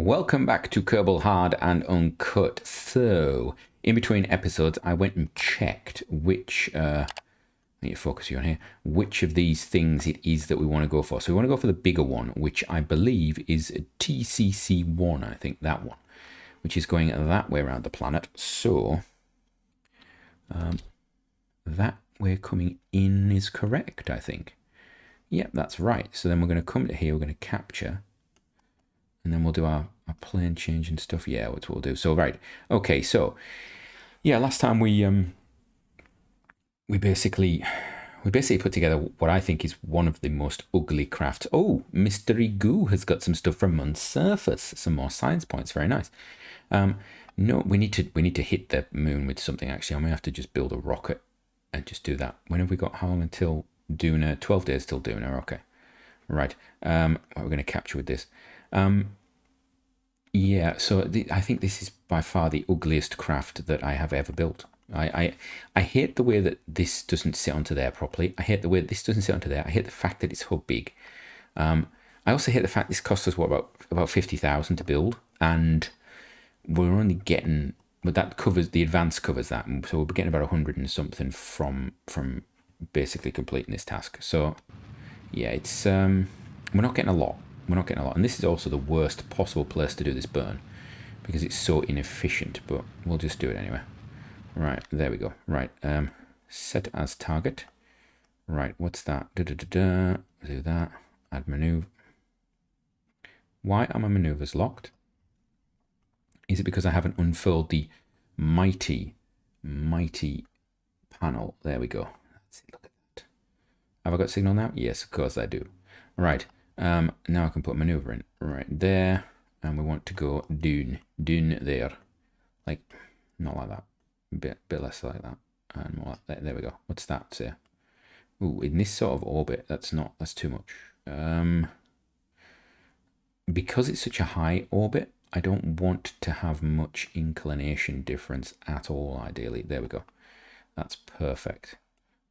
Welcome back to Kerbal Hard and Uncut. So, in between episodes, I went and checked which, I need to focus you on here, which of these things it is that we want to go for. So we want to go for the bigger one, which I believe is TCC1, I think that one, which is going that way around the planet. So, that way coming in is correct, I think. Yep, that's right. So then we're going to come to here, we're going to capture, and then we'll do our plane change and stuff. Yeah, that's what we'll do. So, right. Okay, so, yeah, last time we basically put together what I think is one of the most ugly crafts. Oh, Mystery Goo has got some stuff from Moon's surface, some more science points. Very nice. No, we need to hit the moon with something. Actually, I may have to just build a rocket and just do that. When have we got? How long until Duna? 12 days till Duna. Okay, right. What are we going to capture with this? Yeah. So I think this is by far the ugliest craft that I have ever built. I hate the way that this doesn't sit onto there properly. I hate the way that this doesn't sit onto there. I hate the fact that it's hub big. I also hate the fact this cost us about 50,000 to build, and we're only getting, but that covers the advance covers that, so we'll be getting about 100 and something from basically completing this task. So yeah, it's we're not getting a lot. We're not getting a lot, and this is also the worst possible place to do this burn because it's so inefficient. But we'll just do it anyway. Right, there we go. Right, set as target. Right, what's that? Do that. Add maneuver. Why are my maneuvers locked? Is it because I haven't unfurled the mighty panel? There we go. Let's see, look at that. Have I got signal now? Yes, of course I do. Right, now I can put maneuver in. Right there, and we want to go down there. Like, not like that. Bit less like that, and more like that. There we go. What's that say? Ooh, in this sort of orbit, that's too much. Because it's such a high orbit, I don't want to have much inclination difference at all, ideally. There we go. That's perfect.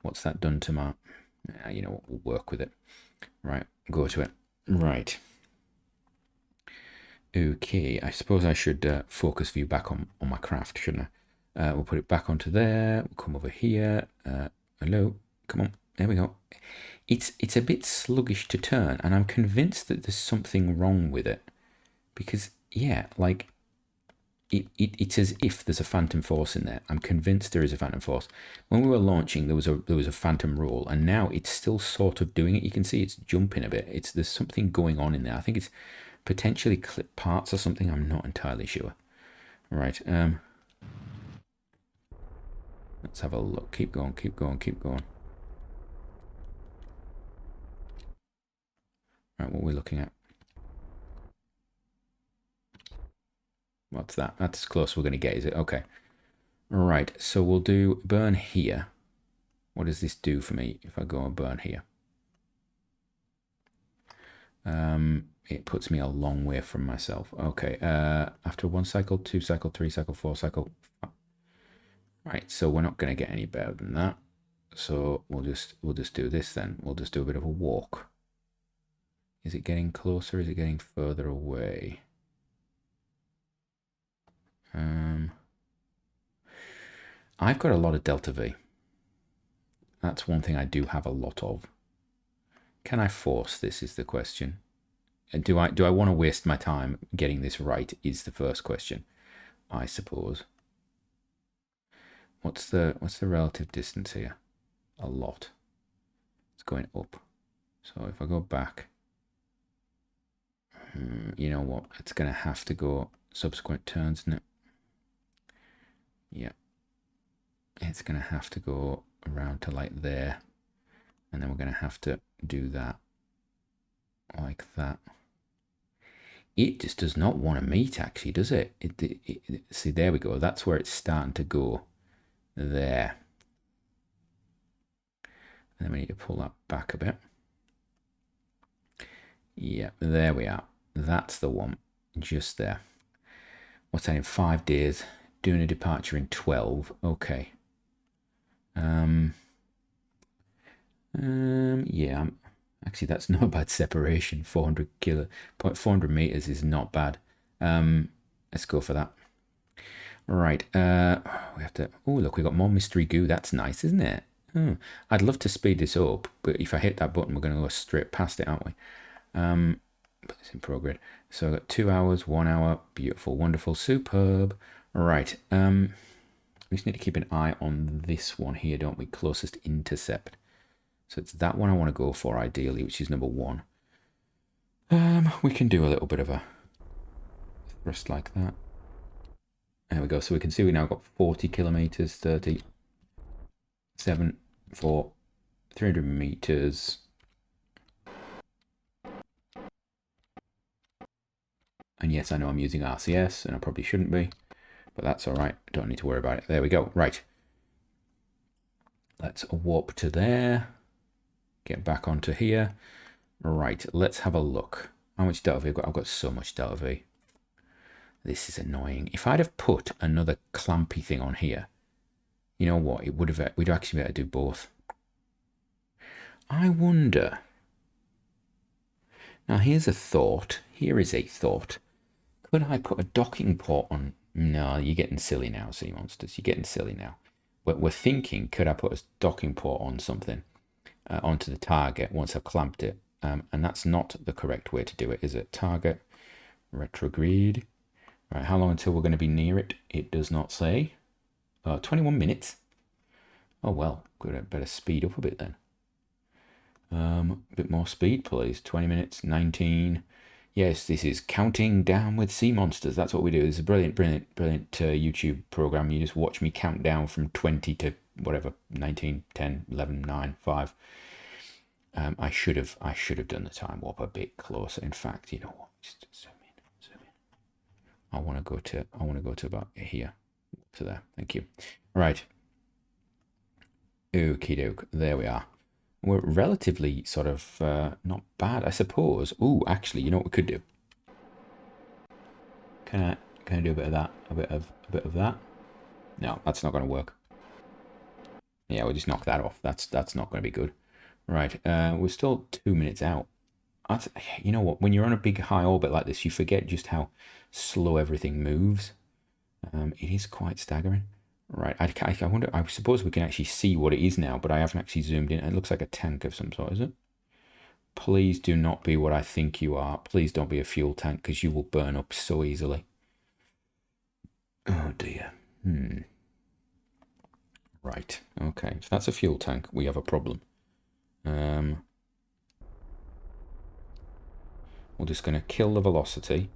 What's that done to my, you know what, we'll work with it. Right, go to it. Right. Okay, I suppose I should focus view back on my craft, shouldn't I? We'll put it back onto there. We'll come over here. Hello, come on. There we go. It's a bit sluggish to turn, and I'm convinced that there's something wrong with it, because yeah, like it's as if there's a phantom force in there. I'm convinced there is a phantom force. When we were launching, there was a phantom roll, and now it's still sort of doing it. You can see it's jumping a bit. There's something going on in there. I think it's potentially clip parts or something. I'm not entirely sure. Right. Let's have a look. Keep going. Right, what are we looking at? What's that? That's as close we're going to get, is it? Okay. Right, so we'll do burn here. What does this do for me if I go and burn here? It puts me a long way from myself. Okay, after 1 cycle, 2 cycle, 3 cycle, 4 cycle. Right, so we're not going to get any better than that. So we'll just do this then. We'll just do a bit of a walk. Is it getting closer? Is it getting further away? I've got a lot of delta V. That's one thing I do have a lot of. Can I force this is the question. Do I want to waste my time getting this right is the first question, I suppose. What's the relative distance here? A lot. It's going up. So if I go back, you know what? It's going to have to go subsequent turns, isn't it? Yeah. It's going to have to go around to like there. And then we're going to have to do that like that. It just does not want to meet, actually, does it? See, there we go. That's where it's starting to go. There. And then we need to pull that back a bit. Yeah, there we are. That's the one. Just there. What's that in 5 days? Doing a departure in 12. Okay. Yeah, actually that's not a bad separation. 400 meters is not bad. Let's go for that. Right, we have to... Oh, look, we got more mystery goo. That's nice, isn't it? I'd love to speed this up, but if I hit that button, we're going to go straight past it, aren't we? Put this in progress. So I've got 2 hours, 1 hour. Beautiful, wonderful, superb. Right, we just need to keep an eye on this one here, don't we? Closest intercept. So it's that one I want to go for, ideally, which is number 1. We can do a little bit of a thrust like that. There we go. So we can see we now got 40 kilometers, 37 for 300 meters. And yes, I know I'm using RCS, and I probably shouldn't be, but that's all right. Don't need to worry about it. There we go. Right. Let's warp to there. Get back onto here. Right. Let's have a look. How much delta V I've got? I've got so much delta V. This is annoying. If I'd have put another clampy thing on here, you know what? It would have. We'd actually be able to do both. I wonder. Now here's a thought. Here is a thought. Could I put a docking port on? No, you're getting silly now, sea monsters. You're getting silly now. We're thinking, could I put a docking port on something, onto the target once I've clamped it? And that's not the correct way to do it, is it? Target, retrograde. Right, how long until we're going to be near it? It does not say. 21 minutes. Oh, well, better speed up a bit then. A bit more speed, please. 20 minutes, 19. Yes, this is Counting Down with Sea Monsters. That's what we do. It's a brilliant, brilliant, brilliant YouTube program. You just watch me count down from 20 to whatever, 19, 10, 11, 9, 5. I should have done the time warp a bit closer. In fact, you know what? Just zoom in. I want to go to about here, to there. Thank you. Right. Okie doke. There we are. We're relatively sort of not bad, I suppose. Ooh, actually, you know what we could do? Can I do a bit of that? A bit of that? No, that's not going to work. Yeah, we'll just knock that off. That's not going to be good. Right. We're still 2 minutes out. You know what? When you're on a big high orbit like this, you forget just how slow everything moves. It is quite staggering. Right, I wonder, I suppose we can actually see what it is now, but I haven't actually zoomed in. It looks like a tank of some sort, is it? Please do not be what I think you are. Please don't be a fuel tank, because you will burn up so easily. Oh dear. Right, okay. If that's a fuel tank, we have a problem. We're just going to kill the velocity.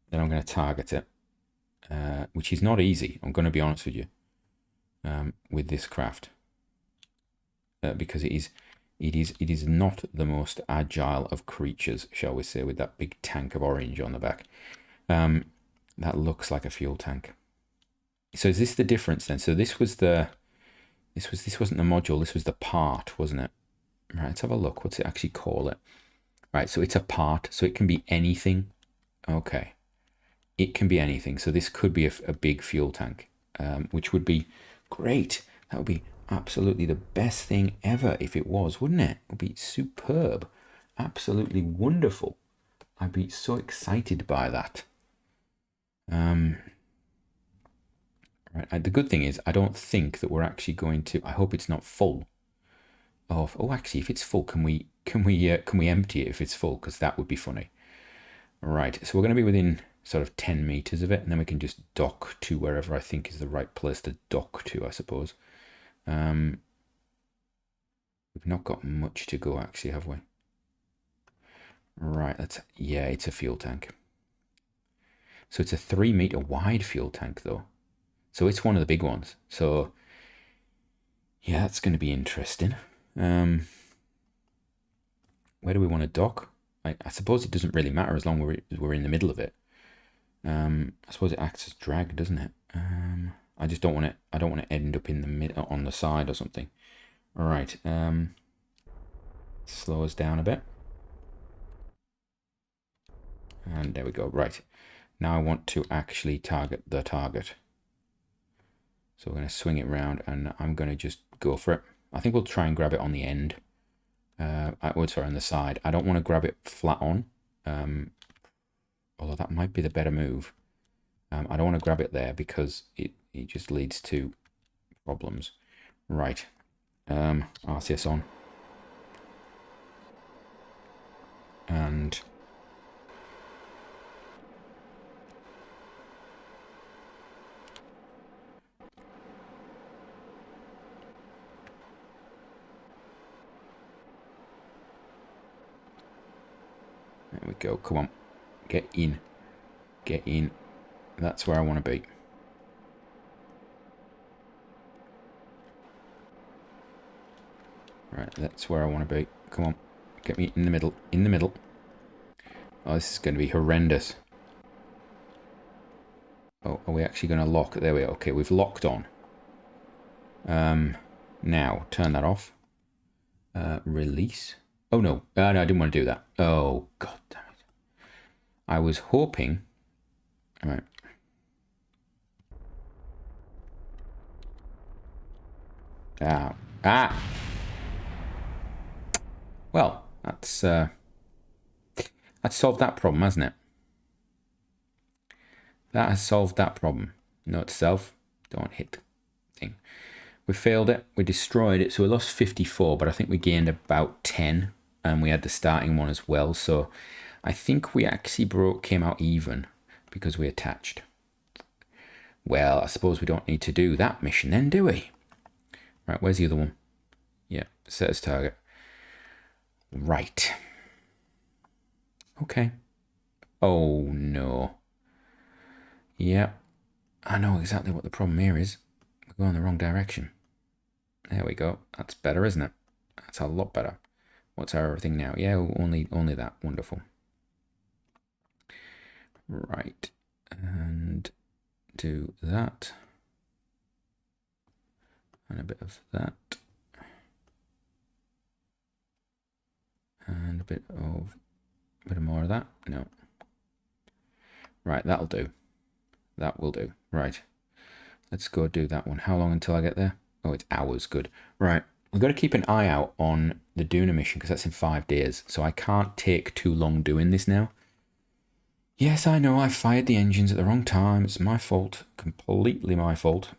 Then I'm going to target it. Which is not easy, I'm going to be honest with you, with this craft, because it is not the most agile of creatures, shall we say, with that big tank of orange on the back. That looks like a fuel tank. So is this the difference then? So this wasn't the module, this was the part, wasn't it? Right, let's have a look. What's it actually call it? Right, so it's a part, so it can be anything. Okay. It can be anything. So this could be a big fuel tank, which would be great. That would be absolutely the best thing ever if it was, wouldn't it? It would be superb. Absolutely wonderful. I'd be so excited by that. Right. The good thing is I don't think that we're actually going to... I hope it's not full. Oh, actually, if it's full, can we empty it if it's full? Because that would be funny. Right. So we're going to be within sort of 10 meters of it, and then we can just dock to wherever I think is the right place to dock to, I suppose. We've not got much to go, actually, have we? Right, yeah, it's a fuel tank. So it's a 3 meter wide fuel tank, though. So it's one of the big ones. So, yeah, that's going to be interesting. Where do we want to dock? I suppose it doesn't really matter as long as we're in the middle of it. I suppose it acts as drag, doesn't it? I just don't want it. I don't want to end up in the mid on the side or something. All right. Slow us down a bit. And there we go. Right. Now I want to actually target the target. So we're going to swing it around, and I'm going to just go for it. I think we'll try and grab it on the end. Sorry, on the side. I don't want to grab it flat on. Although that might be the better move. I don't want to grab it there because it just leads to problems. Right. RCS on. And there we go. Come on. Get in. Get in. That's where I want to be. Right, that's where I want to be. Come on. Get me in the middle. In the middle. Oh, this is going to be horrendous. Oh, are we actually going to lock? There we are. Okay, we've locked on. Now, turn that off. Release. Oh, no. No, I didn't want to do that. Oh, God damn it. I was hoping... All right. Ah! Well, that's solved that problem, hasn't it? That has solved that problem. Note to self, don't hit the thing. We failed it, we destroyed it, so we lost 54, but I think we gained about 10, and we had the starting one as well, so I think we actually came out even because we attached. Well, I suppose we don't need to do that mission then, do we? Right, where's the other one? Yeah, set as target. Right. Okay. Oh, no. Yeah, I know exactly what the problem here is. We're going the wrong direction. There we go. That's better, isn't it? That's a lot better. What's our thing now? Yeah, only that. Wonderful. Right. And do that. And a bit of that. And a bit more of that. No. Right, that'll do. That will do. Right. Let's go do that one. How long until I get there? Oh, it's hours. Good. Right. We've got to keep an eye out on the Duna mission because that's in 5 days. So I can't take too long doing this now. Yes, I know. I fired the engines at the wrong time. It's my fault. Completely my fault.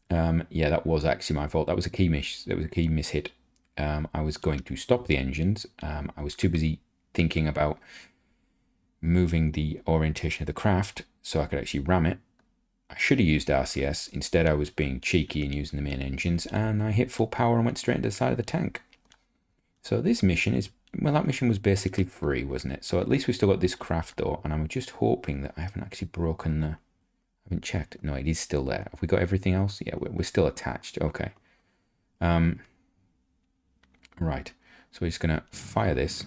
Yeah, that was actually my fault. That was a key miss. That was a key mishit. I was going to stop the engines. I was too busy thinking about moving the orientation of the craft so I could actually ram it. I should have used RCS. Instead, I was being cheeky and using the main engines, and I hit full power and went straight into the side of the tank. So this mission is, well, that mission was basically free, wasn't it? So at least we still got this craft, though, and I'm just hoping that I haven't actually broken the... I haven't checked. No, it is still there. Have we got everything else? Yeah, we're still attached. Okay. Right. So we're just going to fire this.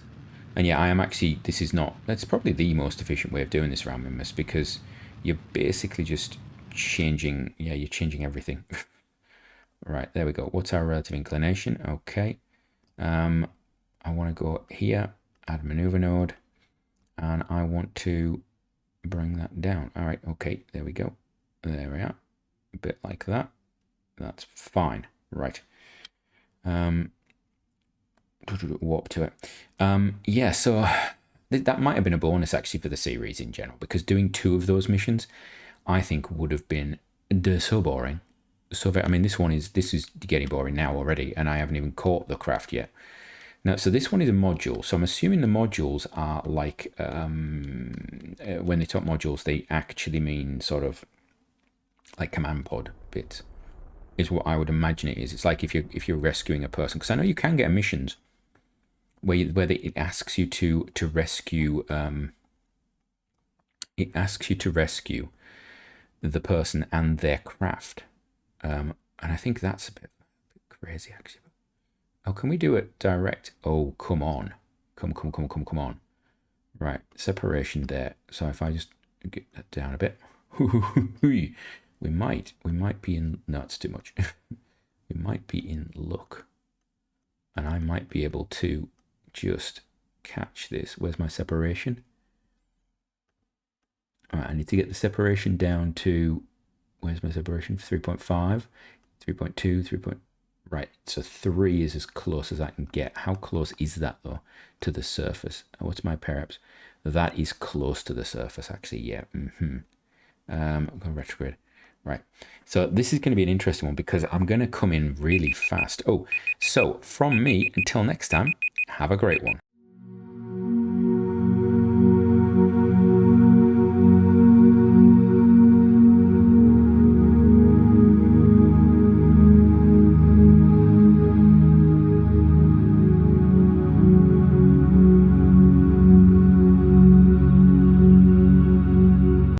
And yeah, I am actually... This is not... That's probably the most efficient way of doing this ramming miss, because you're basically just... changing, yeah, you're changing everything. Right, there we go. What's our relative inclination? Okay. I want to go here, add maneuver node, and I want to bring that down. All right, okay, there we go. There we are. A bit like that. That's fine. Right. Warp to it. Yeah, so that might have been a bonus actually for the series in general, because doing 2 of those missions I think would have been so boring. So I mean, this is getting boring now already, and I haven't even caught the craft yet. Now, so this one is a module. So I'm assuming the modules are like, when they talk modules, they actually mean sort of like command pod bits, is what I would imagine it is. It's like if you're rescuing a person, because I know you can get missions where it asks you to rescue. It asks you to rescue the person and their craft, and I think that's a bit crazy actually. Oh, can we do it direct? Oh, come on, come on. Right, separation there. So if I just get that down a bit, we might be in... No, it's too much. We might be in luck, and I might be able to just catch this. Where's my separation? All right, I need to get the separation down to, where's my separation? 3.5, 3.2, 3. Right, so 3 is as close as I can get. How close is that, though, to the surface? What's my perips? That is close to the surface, actually. Yeah. I'm going to retrograde. Right. So this is going to be an interesting one because I'm going to come in really fast. Oh, so from me, until next time, have a great one.